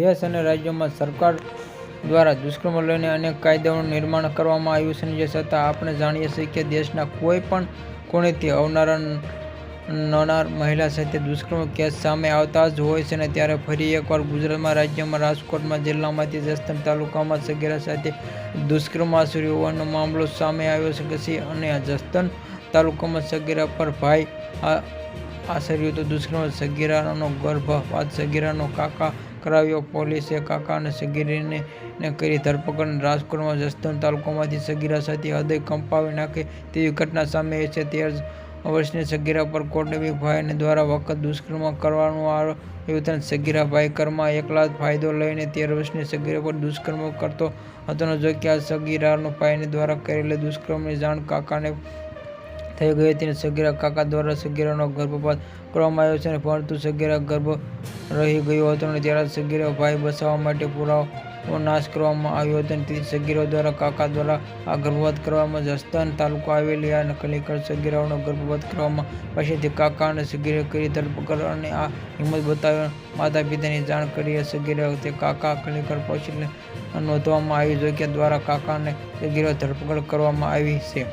દેશ અને રાજ્યોમાં સરકાર દ્વારા દુષ્કર્મ લઈને અનેક કાયદાઓનું નિર્માણ કરવામાં આવ્યું છે. જે છતાં આપણે જાણીએ છીએ કે દેશના કોઈ પણ ખૂણેથી અવનાર મહિલા સાથે દુષ્કર્મ કેસ સામે આવતા જ હોય છે. ત્યારે ફરી એકવાર ગુજરાત રાજ્યમાં રાજકોટ જિલ્લામાંથી જસદણ તાલુકામાં સગીરા સાથે દુષ્કર્મ આચર્યું હોવાનો મામલો સામે આવ્યો છે. અને જસદણ તાલુકામાં સગીરા પર ભાઈ આચર્યું હતું દુષ્કર્મ. સગીરાનો ગર્ભપાત સગીરાનો કાકા કરાવ્યો. પોલીસે કાકા અને સગીરાની કરી ધરપકડ. રાજકોટમાં જસદણ તાલુકામાંથી સગીરા સાથે હૃદય કંપાવી નાખે તેવી ઘટના સામે આવી છે. 13 વર્ષની સગીરા પર કૌટુંબિક ભાઈ દ્વારા વખત દુષ્કર્મ કરવાનું આવ્યું હતું. સગીરા ભાઈ ઘરમાં એકલા ફાયદો લઈને 13 વર્ષની સગીરા પર દુષ્કર્મ કરતો હતો. જો કે આ સગીરાના ભાઈ દ્વારા કરેલા દુષ્કર્મની જાણ કાકાને થઈ ગઈ હતી. સગીરા કાકા દ્વારા સગીરાનો ગર્ભપાત કરવામાં આવ્યો છે, પરંતુ સગીરા ગર્ભ રહી ગયો હતો. ત્યારે સગીરા ભાઈ બચાવવા માટે પુરાવો નાશ કરવામાં આવ્યો હતો. તેથી સગીરા દ્વારા કાકા દ્વારા આ ગર્ભપાત કરવામાં જસદણ તાલુકો આવેલી આ નકલી સગીરાનો ગર્ભપાત કરવામાં પાસેથી કાકા અને સગીરા કરી ધરપકડ. અને આ હિંમત બતાવી માતા પિતાની જાણ કરી સગીરા તે કાકા ખલીકર પછી નોંધવામાં આવી. જો કે દ્વારા કાકા અને સગીરા ધરપકડ કરવામાં આવી છે.